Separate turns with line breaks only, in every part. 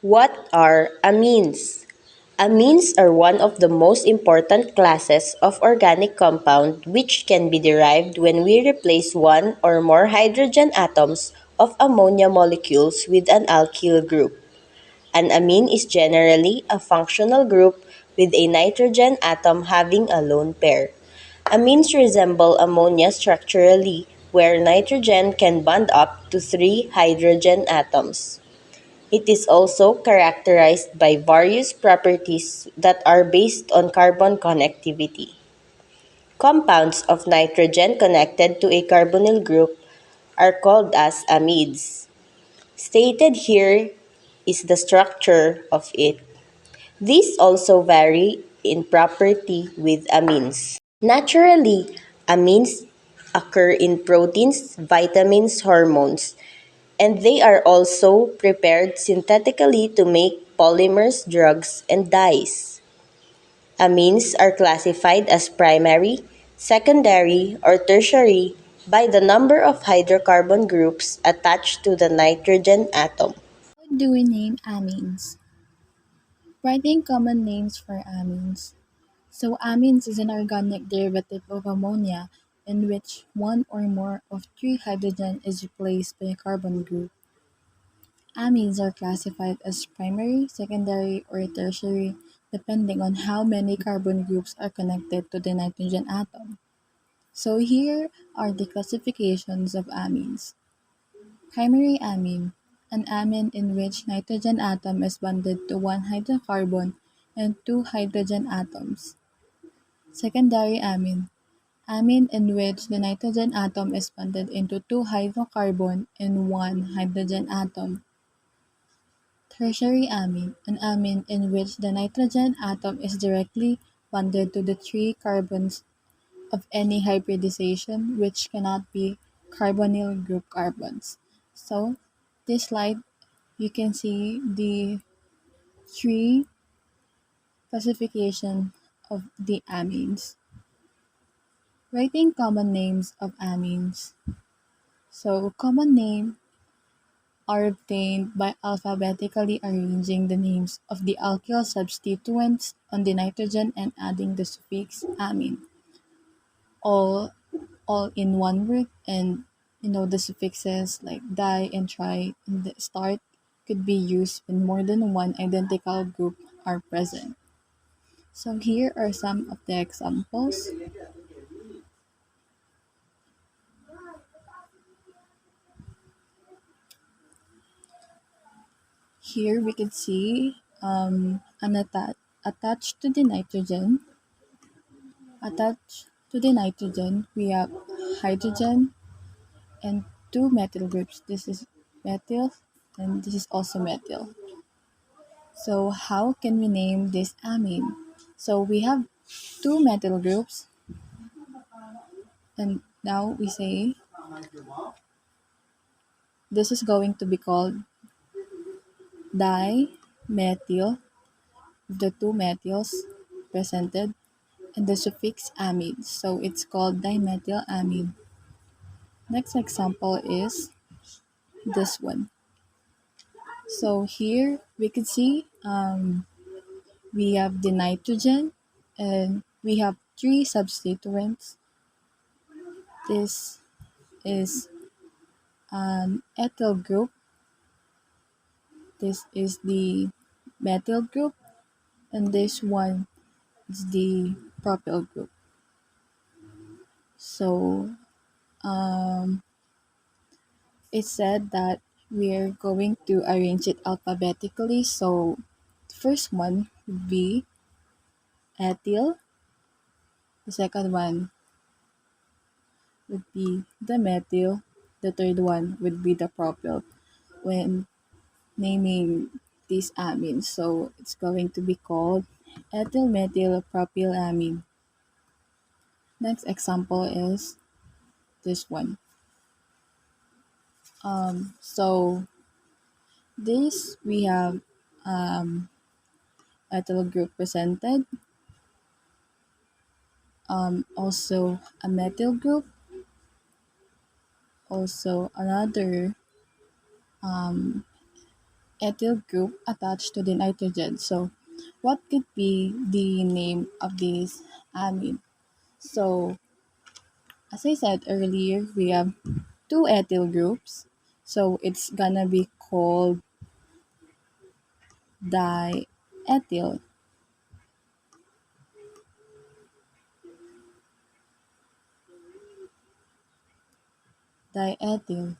What are amines? Amines are one of the most important classes of organic compound which can be derived when we replace one or more hydrogen atoms of ammonia molecules with an alkyl group. An amine is generally a functional group with a nitrogen atom having a lone pair. Amines resemble ammonia structurally, where nitrogen can bond up to three hydrogen atoms. It is also characterized by various properties that are based on carbon connectivity. Compounds of nitrogen connected to a carbonyl group are called as amides. Stated here is the structure of it. These also vary in property with amines. Naturally, amines occur in proteins, vitamins, hormones, and they are also prepared synthetically to make polymers, drugs, and dyes. Amines are classified as primary, secondary, or tertiary by the number of hydrocarbon groups attached to the nitrogen atom.
How do we name amines? Writing common names for amines. So amines is an organic derivative of ammonia in which one or more of three hydrogen is replaced by a carbon group. Amines are classified as primary, secondary, or tertiary depending on how many carbon groups are connected to the nitrogen atom. So here are the classifications of amines. Primary amine, an amine in which nitrogen atom is bonded to one hydrocarbon and two hydrogen atoms. Secondary amine, amine in which the nitrogen atom is bonded into two hydrocarbon and one hydrogen atom. Tertiary amine, an amine in which the nitrogen atom is directly bonded to the three carbons of any hybridization which cannot be carbonyl group carbons. So, this slide you can see the three classification of the amines. Writing common names of amines. So, common name are obtained by alphabetically arranging the names of the alkyl substituents on the nitrogen and adding the suffix amine, all all in one word. And the suffixes like di and tri in the start could be used when more than one identical group are present. So here are some of the examples. Here we can see attached to the nitrogen. Attached to the nitrogen, we have hydrogen and two methyl groups. This is methyl and this is also methyl. So how can we name this amine? So we have two methyl groups and now we say this is going to be called dimethyl, the two methyls presented, and the suffix amide. So it's called dimethylamide. Next example is this one. So here we can see we have the nitrogen and we have three substituents. This is an ethyl group. This is the methyl group, and this one is the propyl group. So it said that we're going to arrange it alphabetically. So the first one would be ethyl. The second one would be the methyl. The third one would be the propyl. When naming these amines, so it's going to be called ethyl methyl propylamine. Next example is this one. So this we have ethyl group presented, also a methyl group, also another ethyl group attached to the nitrogen. So what could be the name of this amine? So as I said earlier, we have two ethyl groups. So it's gonna be called diethyl diethyl,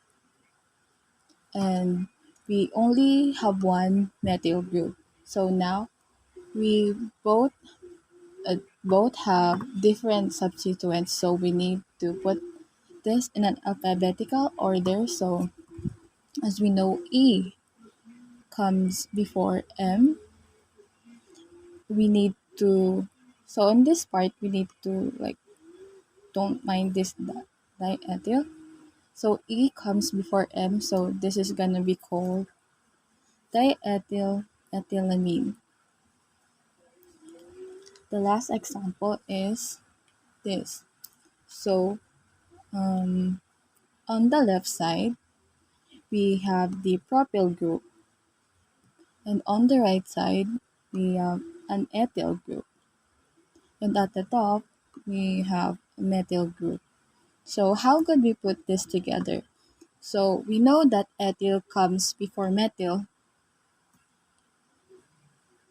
and we only have one methyl group. So now we both have different substituents, so we need to put this in an alphabetical order. So as we know, E comes before M. We need to so on this part we need to like don't mind this diethyl. So E comes before M, so this is gonna be called diethyl ethylamine. The last example is this. So on the left side, we have the propyl group, and on the right side, we have an ethyl group, and at the top, we have a methyl group. So how could we put this together? So we know that ethyl comes before methyl,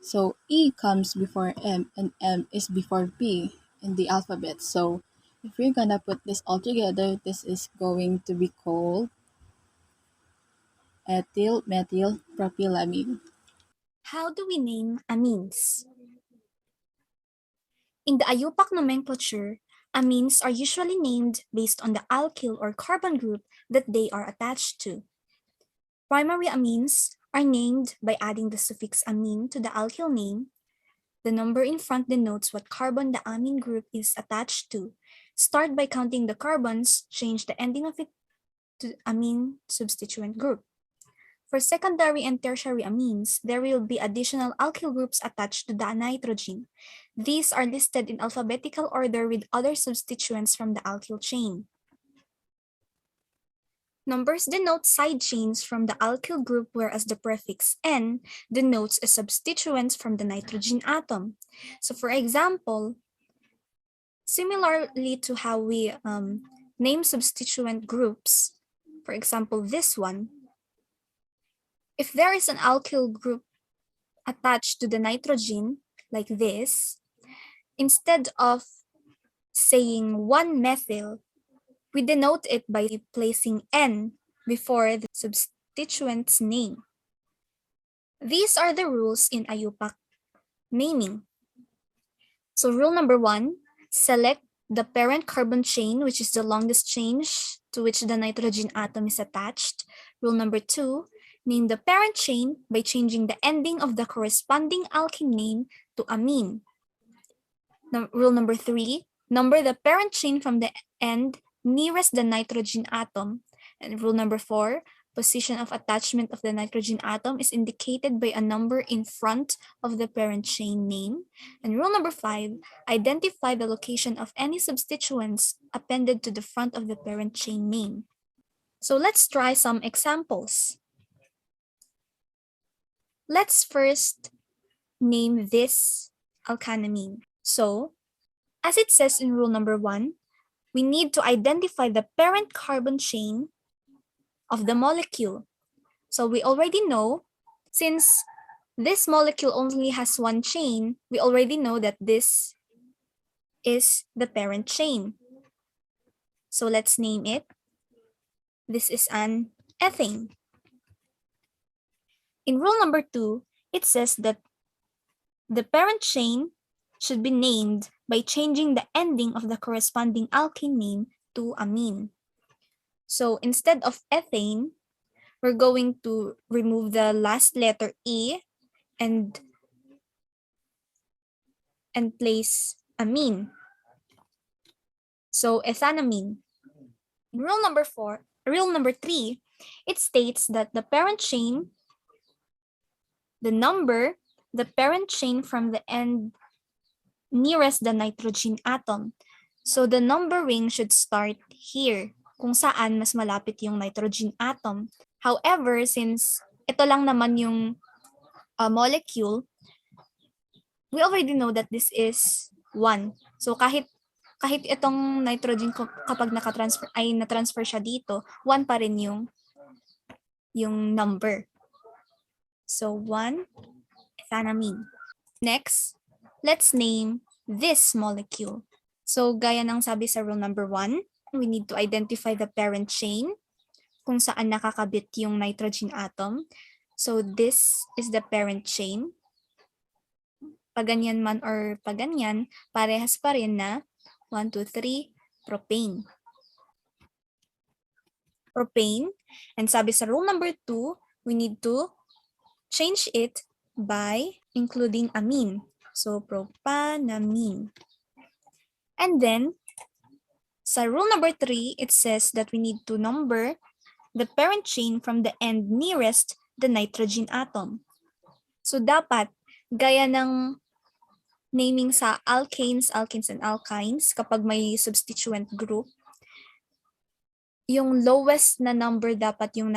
so E comes before M, and M is before P in the alphabet. So if we're gonna put this all together, this is going to be called ethyl methyl propylamine.
How do we name amines? In the IUPAC nomenclature, amines are usually named based on the alkyl or carbon group that they are attached to. Primary amines are named by adding the suffix amine to the alkyl name. The number in front denotes what carbon the amine group is attached to. Start by counting the carbons, change the ending of it to amine substituent group. For secondary and tertiary amines, there will be additional alkyl groups attached to the nitrogen. These are listed in alphabetical order with other substituents from the alkyl chain. Numbers denote side chains from the alkyl group, whereas the prefix N denotes a substituent from the nitrogen atom. So for example, similarly to how we name substituent groups, for example, this one, if there is an alkyl group attached to the nitrogen, like this, instead of saying 1-methyl, we denote it by placing N before the substituent's name. These are the rules in IUPAC naming. So rule number 1, select the parent carbon chain, which is the longest chain to which the nitrogen atom is attached. Rule number 2, name the parent chain by changing the ending of the corresponding alkene name to amine. Rule number 3, number the parent chain from the end nearest the nitrogen atom. And rule number 4, position of attachment of the nitrogen atom is indicated by a number in front of the parent chain name. And rule number 5, identify the location of any substituents appended to the front of the parent chain name. So let's try some examples. Let's first name this alkanamine. So, as it says in rule number 1, we need to identify the parent carbon chain of the molecule. So we already know, since this molecule only has one chain, we already know that this is the parent chain. So let's name it. This is an ethane. In rule number 2, it says that the parent chain should be named by changing the ending of the corresponding alkene name to amine. So instead of ethane, we're going to remove the last letter E and place amine. So ethanamine. Rule number 3, it states that the parent chain, the parent chain from the end nearest the nitrogen atom. So the numbering should start here, kung saan mas malapit yung nitrogen atom. However, since ito lang naman yung molecule, we already know that this is 1. So kahit itong nitrogen kapag na-transfer siya dito, 1 pa rin yung number. So 1 ethanamine. Next, let's name this molecule. So gaya ng sabi sa rule number 1, we need to identify the parent chain kung saan nakakabit yung nitrogen atom. So this is the parent chain. Paganyan man or paganyan, parehas pa rin na 1, 2, 3, propane. Propane. And sabi sa rule number 2, we need to change it by including amine. So propanamine. And then, sa rule number 3, it says that we need to number the parent chain from the end nearest the nitrogen atom. So dapat, gaya ng naming sa alkanes, and alkynes, kapag may substituent group, yung lowest na number dapat yung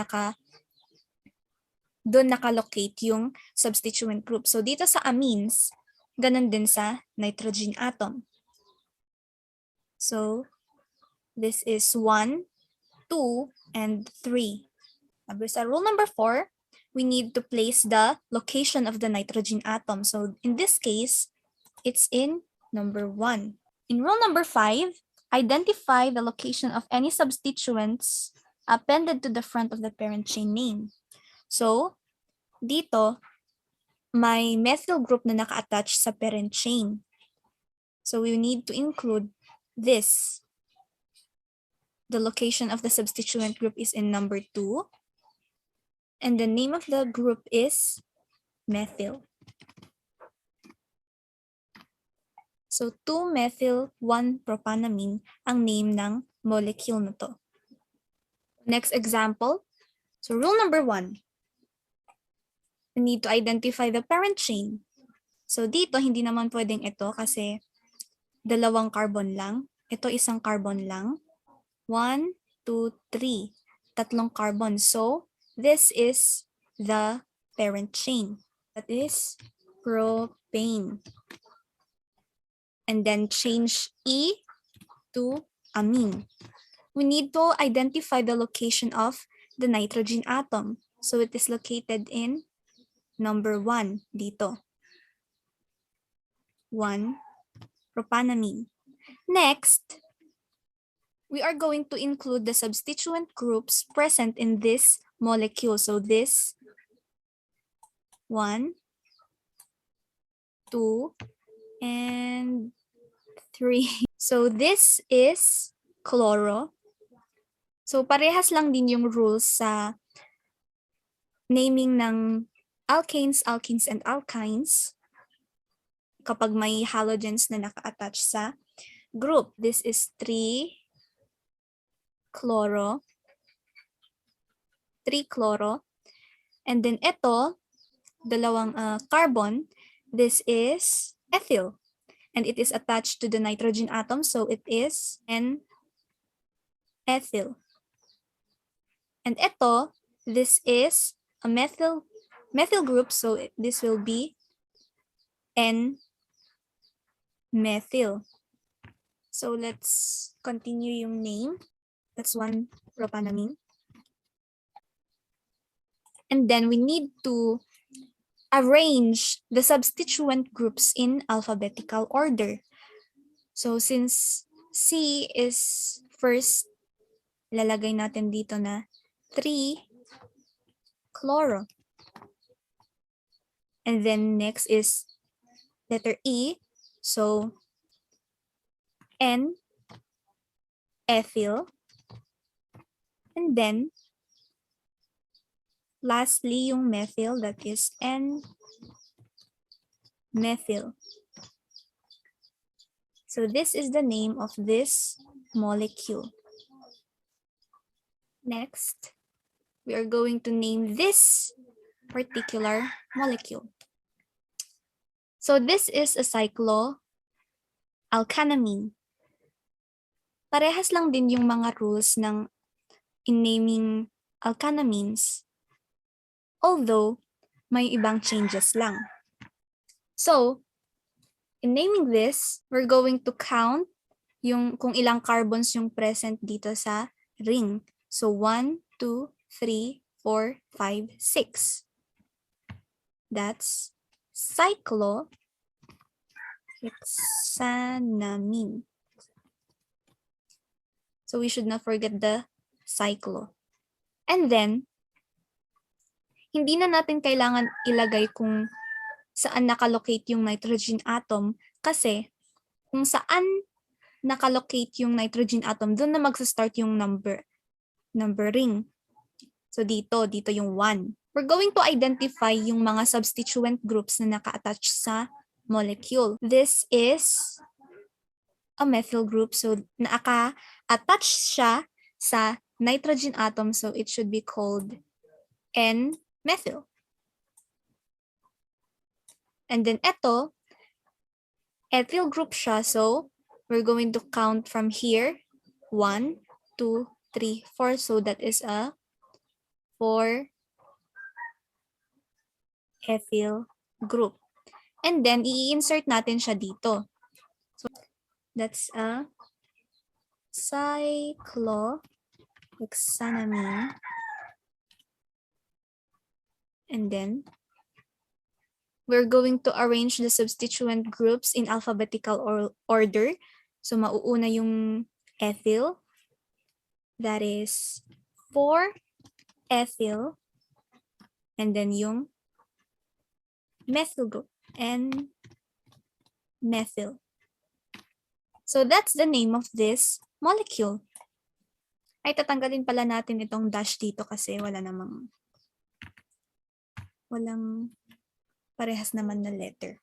doon nakalocate yung substituent group. So dito sa amines, ganun din sa nitrogen atom. So this is 1, 2, and 3. Sa rule number 4, we need to place the location of the nitrogen atom. So in this case, it's in number 1. In rule number 5, identify the location of any substituents appended to the front of the parent chain name. So, dito, may methyl group na naka-attach sa parent chain. So, we need to include this. The location of the substituent group is in number 2. And the name of the group is methyl. So, 2-methyl-1-propanamine ang name ng molecule na to. Next example. So, rule number 1. We need to identify the parent chain. So, dito, hindi naman pwedeng ito kasi dalawang carbon lang. Ito isang carbon lang. 1, 2, 3. Tatlong carbon. So, this is the parent chain. That is propane. And then change E to amine. We need to identify the location of the nitrogen atom. So it is located in number 1 dito. 1, propanamine. Next, we are going to include the substituent groups present in this molecule. So this 1, 2, and 3. So this is chloro. So parehas lang din yung rules sa naming ng alkanes, and alkynes kapag may halogens na naka-attach sa group. This is 3-chloro. 3-chloro. And then ito, dalawang carbon, this is ethyl. And it is attached to the nitrogen atom, so it is N-ethyl. And ito, this is a methyl group, so this will be N-methyl. So let's continue yung name. That's 1-propanamine. And then we need to arrange the substituent groups in alphabetical order. So since C is first, lalagay natin dito na 3-chloro. And then next is letter E. So N-ethyl. And then lastly, yung methyl, that is N-methyl. So this is the name of this molecule. Next, we are going to name this particular molecule. So this is a cycloalkanamine. Parehas lang din yung mga rules ng in naming alkanamines. although may ibang changes lang. So, in naming this, we're going to count yung kung ilang carbons yung present dito sa ring. So 1, 2, 3, 4, 5, 6. That's cyclohexanamine. So we should not forget the cyclo. And then, hindi na natin kailangan ilagay kung saan nakalocate yung nitrogen atom kasi kung saan nakalocate yung nitrogen atom, doon na magsa-start yung numbering. So dito yung 1. We're going to identify yung mga substituent groups na naka-attach sa molecule. This is a methyl group. So naka-attach siya sa nitrogen atom. So it should be called N-methyl. And then ito, ethyl group siya. So we're going to count from here. 1, 2, 3, 4. So that is a 4-ethyl group. And then, i-insert natin siya dito. So, that's a cyclohexanamine. And then, we're going to arrange the substituent groups in alphabetical order. So, mauuna yung ethyl. That is 4-ethyl. And then yung methyl group. N-methyl. So that's the name of this molecule. Ay, tatanggalin pala natin itong dash dito kasi walang parehas naman na letter.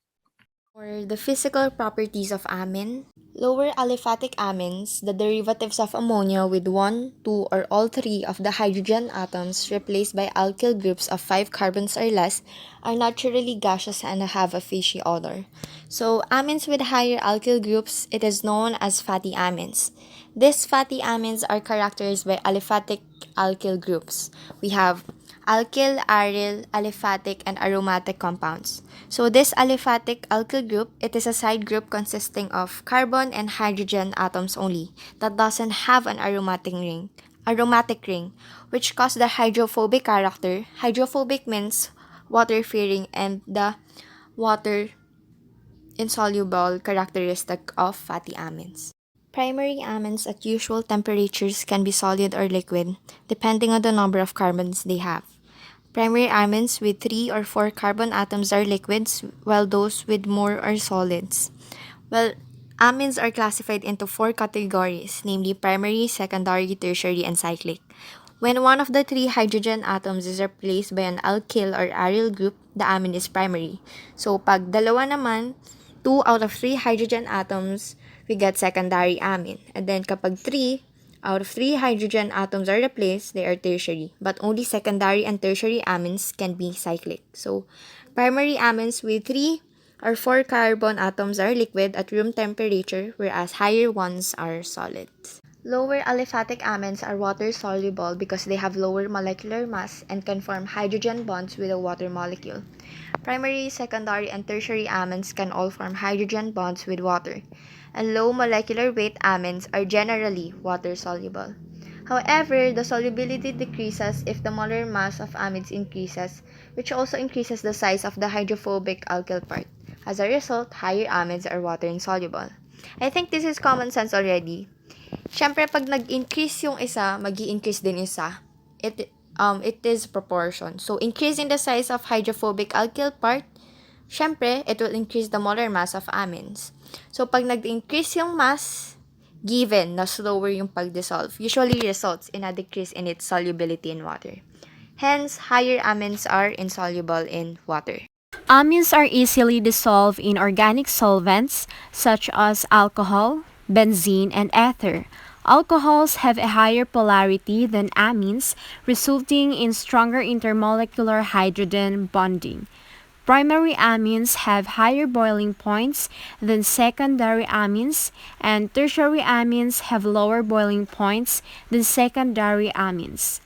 For the physical properties of amine, lower aliphatic amines, the derivatives of ammonia with 1, 2, or all 3 of the hydrogen atoms replaced by alkyl groups of 5 carbons or less, are naturally gaseous and have a fishy odor. So, amines with higher alkyl groups, it is known as fatty amines. These fatty amines are characterized by aliphatic alkyl groups. We have alkyl, aryl, aliphatic, and aromatic compounds. So this aliphatic alkyl group, it is a side group consisting of carbon and hydrogen atoms only that doesn't have an aromatic ring, which cause the hydrophobic character. Hydrophobic means water-fearing and the water insoluble characteristic of fatty amines. Primary amines at usual temperatures can be solid or liquid, depending on the number of carbons they have. Primary amines with 3 or 4 carbon atoms are liquids, while those with more are solids. Well, amines are classified into 4 categories, namely primary, secondary, tertiary, and cyclic. When one of the 3 hydrogen atoms is replaced by an alkyl or aryl group, the amine is primary. So, pag dalawa naman, 2 out of 3 hydrogen atoms, we get secondary amine. And then kapag 3 out of 3 hydrogen atoms are replaced, they are tertiary. But only secondary and tertiary amines can be cyclic. So, primary amines with 3 or 4 carbon atoms are liquid at room temperature, whereas higher ones are solids. Lower aliphatic amines are water-soluble because they have lower molecular mass and can form hydrogen bonds with a water molecule. Primary, secondary, and tertiary amines can all form hydrogen bonds with water, and low molecular weight amines are generally water-soluble. However, the solubility decreases if the molar mass of amines increases, which also increases the size of the hydrophobic alkyl part. As a result, higher amines are water-insoluble. I think this is common sense already. Siyempre, pag nag-increase yung isa, mag-i-increase din isa. It is proportion. So, increasing the size of hydrophobic alkyl part, siyempre, it will increase the molar mass of amines. So, pag nag-increase yung mass, given na slower yung pag-dissolve, usually results in a decrease in its solubility in water. Hence, higher amines are insoluble in water.
Amines are easily dissolved in organic solvents such as alcohol, benzene, and ether. Alcohols have a higher polarity than amines, resulting in stronger intermolecular hydrogen bonding. Primary amines have higher boiling points than secondary amines, and tertiary amines have lower boiling points than secondary amines.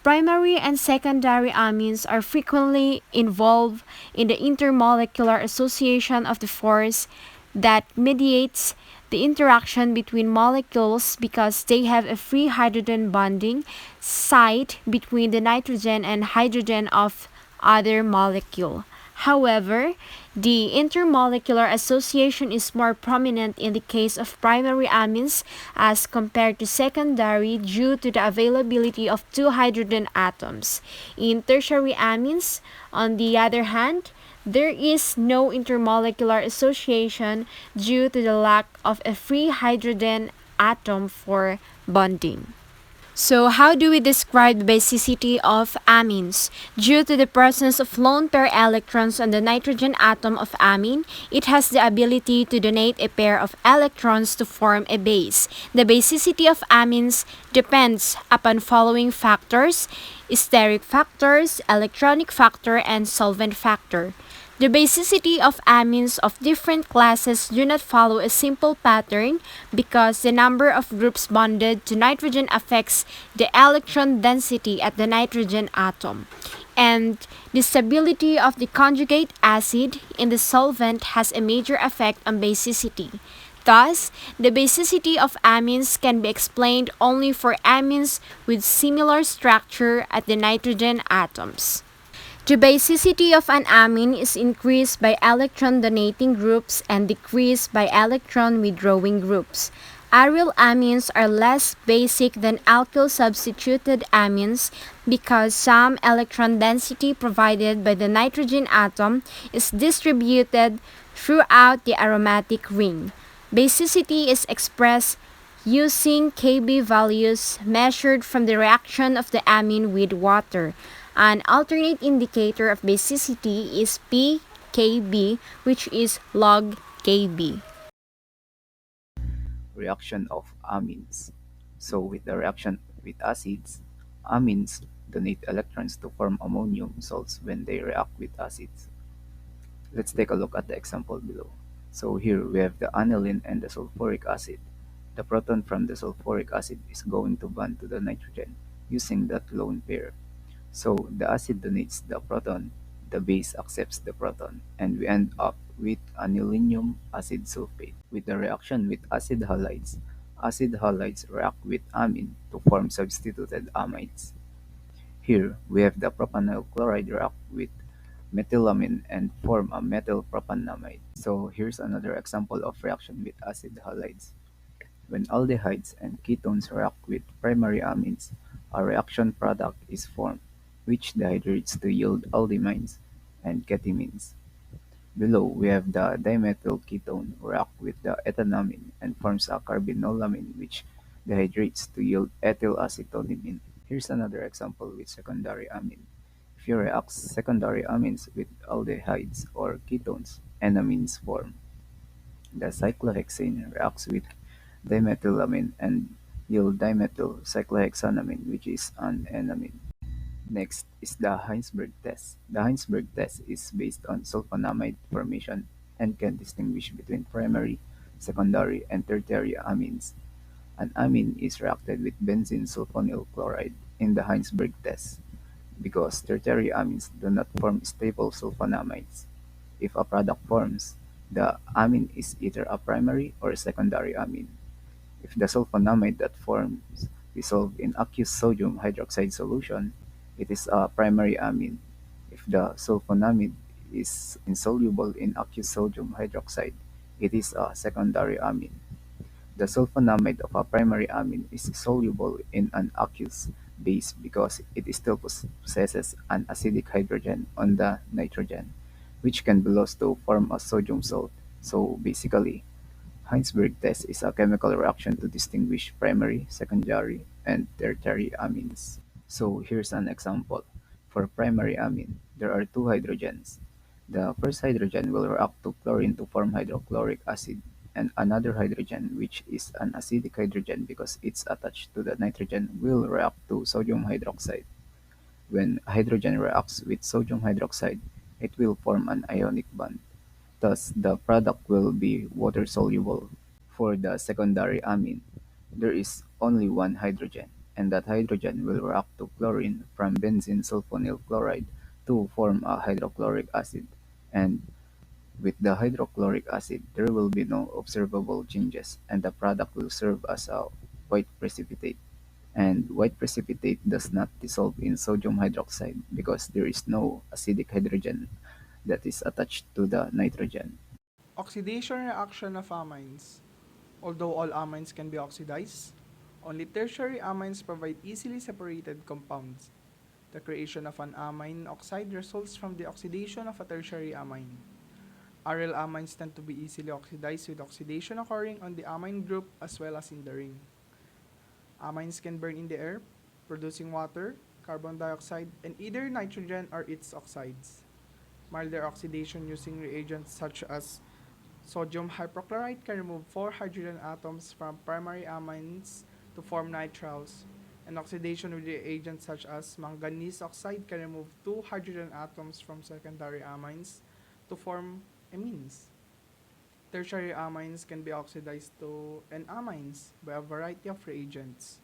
primary and secondary amines are frequently involved in the intermolecular association of the force that mediates the interaction between molecules because they have a free hydrogen bonding site between the nitrogen and hydrogen of other molecule. However, the intermolecular association is more prominent in the case of primary amines as compared to secondary due to the availability of two hydrogen atoms. In tertiary amines, on the other hand, there is no intermolecular association due to the lack of a free hydrogen atom for bonding. So, how do we describe the basicity of amines? Due to the presence of lone pair electrons on the nitrogen atom of amine, it has the ability to donate a pair of electrons to form a base. The basicity of amines depends upon following factors: steric factors, electronic factor, and solvent factor. The basicity of amines of different classes do not follow a simple pattern because the number of groups bonded to nitrogen affects the electron density at the nitrogen atom. And the stability of the conjugate acid in the solvent has a major effect on basicity. Thus, the basicity of amines can be explained only for amines with similar structure at the nitrogen atoms. The basicity of an amine is increased by electron donating groups and decreased by electron withdrawing groups. Aryl amines are less basic than alkyl substituted amines because some electron density provided by the nitrogen atom is distributed throughout the aromatic ring. Basicity is expressed using Kb values measured from the reaction of the amine with water. An alternate indicator of basicity is pKb, which is log Kb.
Reaction of amines. So with the reaction with acids, amines donate electrons to form ammonium salts when they react with acids. Let's take a look at the example below. So here we have the aniline and the sulfuric acid. The proton from the sulfuric acid is going to bond to the nitrogen using that lone pair. So the acid donates the proton, the base accepts the proton, and we end up with anilinium acid sulfate. With the reaction with acid halides react with amine to form substituted amides. Here we have the propanyl chloride react with methylamine and form a methyl propanamide. So here's another example of reaction with acid halides. When aldehydes and ketones react with primary amines, a reaction product is formed, which dehydrates to yield aldimines and ketimines. Below, we have the dimethyl ketone react with the ethanamine and forms a carbinolamine which dehydrates to yield ethylacetonimine. Here's another example with secondary amine. If you react secondary amines with aldehydes or ketones, enamines form. The cyclohexane reacts with dimethylamine and yield dimethyl cyclohexanamine, which is an enamine. Next is the Heinsberg test. The Heinsberg test is based on sulfonamide formation and can distinguish between primary, secondary, and tertiary amines. An amine is reacted with benzene sulfonyl chloride in the Heinsberg test because tertiary amines do not form stable sulfonamides. If a product forms, the amine is either a primary or secondary amine. If the sulfonamide that forms dissolve in aqueous sodium hydroxide solution, it is a primary amine. If the sulfonamide is insoluble in aqueous sodium hydroxide, it is a secondary amine. The sulfonamide of a primary amine is soluble in an aqueous base because it still possesses an acidic hydrogen on the nitrogen, which can be lost to form a sodium salt. So basically, Heinsberg test is a chemical reaction to distinguish primary, secondary, and tertiary amines. So here's an example. For primary amine, there are two hydrogens. The first hydrogen will react to chlorine to form hydrochloric acid, and another hydrogen, which is an acidic hydrogen because it's attached to the nitrogen, will react to sodium hydroxide. When hydrogen reacts with sodium hydroxide, it will form an ionic bond. Thus, the product will be water-soluble. For the secondary amine, there is only one hydrogen, and that hydrogen will react to chlorine from benzene sulfonyl chloride to form a hydrochloric acid, and with the hydrochloric acid there will be no observable changes, and the product will serve as a white precipitate. And white precipitate does not dissolve in sodium hydroxide because there is no acidic hydrogen that is attached to the nitrogen.
Oxidation reaction of amines. Although all amines can be oxidized, only tertiary amines provide easily separated compounds. The creation of an amine oxide results from the oxidation of a tertiary amine. Aryl amines tend to be easily oxidized with oxidation occurring on the amine group as well as in the ring. Amines can burn in the air, producing water, carbon dioxide, and either nitrogen or its oxides. Milder oxidation using reagents such as sodium hypochlorite can remove 4 hydrogen atoms from primary amines to form nitriles, and oxidation with reagents such as manganese oxide can remove 2 hydrogen atoms from secondary amines to form amines. Tertiary amines can be oxidized to N-amines by a variety of reagents.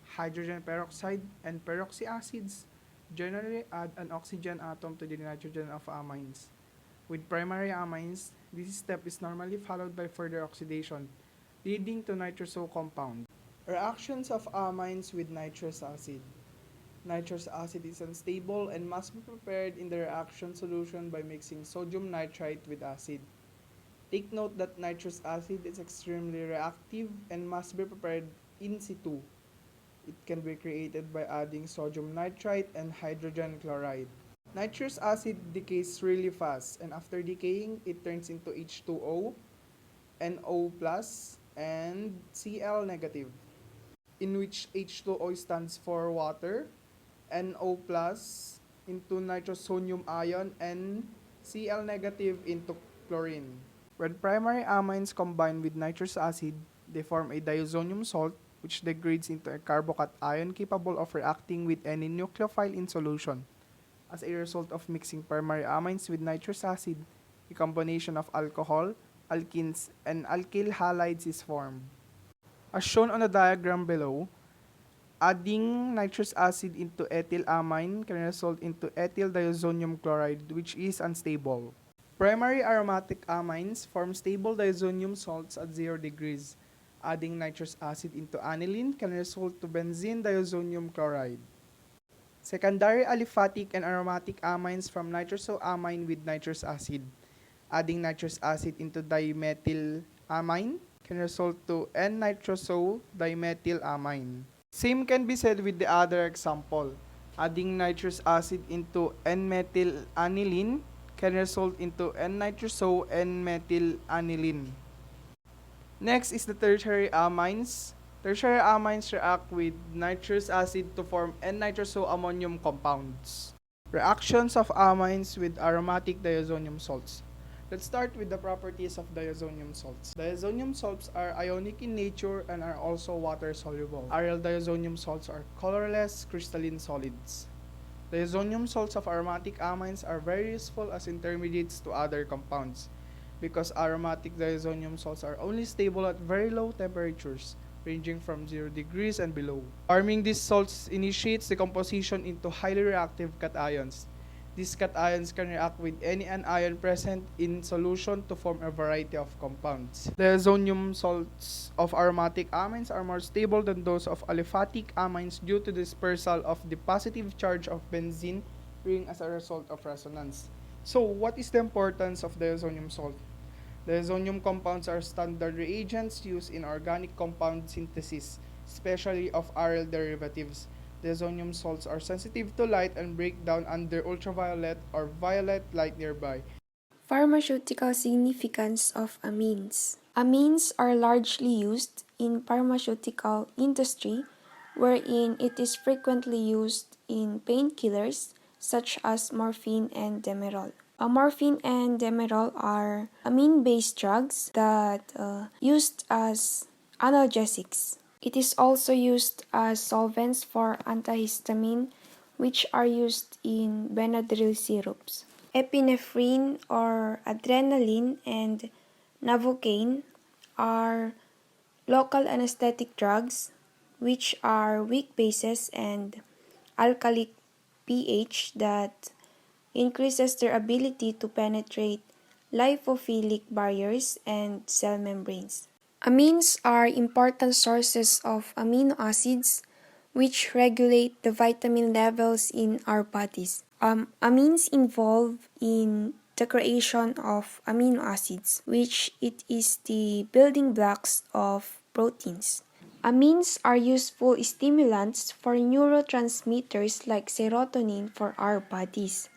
Hydrogen peroxide and peroxy acids generally add an oxygen atom to the nitrogen of amines. With primary amines, this step is normally followed by further oxidation, leading to nitroso compound. Reactions of amines with nitrous acid. Nitrous acid is unstable and must be prepared in the reaction solution by mixing sodium nitrite with acid. Take note that nitrous acid is extremely reactive and must be prepared in situ. It can be created by adding sodium nitrite and hydrogen chloride. Nitrous acid decays really fast, and after decaying, it turns into H2O, NO+, and Cl negative, in which H2O stands for water, NO+, into nitrosonium ion, and Cl negative into chlorine. When primary amines combine with nitrous acid, they form a diazonium salt, which degrades into a carbocation ion capable of reacting with any nucleophile in solution. As a result of mixing primary amines with nitrous acid, a combination of alcohol, alkenes, and alkyl halides is formed. As shown on the diagram below, adding nitrous acid into ethylamine can result into ethyl diazonium chloride, which is unstable. Primary aromatic amines form stable diazonium salts at 0 degrees. Adding nitrous acid into aniline can result to benzene diazonium chloride. Secondary aliphatic and aromatic amines from nitrosoamine with nitrous acid. Adding nitrous acid into dimethylamine can result to N-nitroso dimethylamine. Same can be said with the other example. Adding nitrous acid into N-methyl-aniline can result into N-nitroso N-methyl-aniline. Next is the tertiary amines. Tertiary amines react with nitrous acid to form N-nitroso-ammonium compounds. Reactions of amines with aromatic diazonium salts. Let's start with the properties of diazonium salts. Diazonium salts are ionic in nature and are also water soluble. Aryl diazonium salts are colorless crystalline solids. Diazonium salts of aromatic amines are very useful as intermediates to other compounds because aromatic diazonium salts are only stable at very low temperatures, ranging from 0 degrees and below. Warming these salts initiates decomposition into highly reactive cations. These cations can react with any anion present in solution to form a variety of compounds. Diazonium salts of aromatic amines are more stable than those of aliphatic amines due to dispersal of the positive charge of benzene ring as a result of resonance. So, what is the importance of diazonium salt? Diazonium compounds are standard reagents used in organic compound synthesis, especially of aryl derivatives. Diazonium salts are sensitive to light and break down under ultraviolet or violet light nearby.
Pharmaceutical significance of amines. Amines are largely used in pharmaceutical industry wherein it is frequently used in painkillers such as morphine and demerol. Morphine and demerol are amine-based drugs that used as analgesics. It is also used as solvents for antihistamine, which are used in Benadryl syrups. Epinephrine or adrenaline and Novocaine are local anesthetic drugs which are weak bases, and alkalic pH that increases their ability to penetrate lipophilic barriers and cell membranes. Amines are important sources of amino acids which regulate the vitamin levels in our bodies. Amines involve in the creation of amino acids, which it is the building blocks of proteins. Amines are useful stimulants for neurotransmitters like serotonin for our bodies.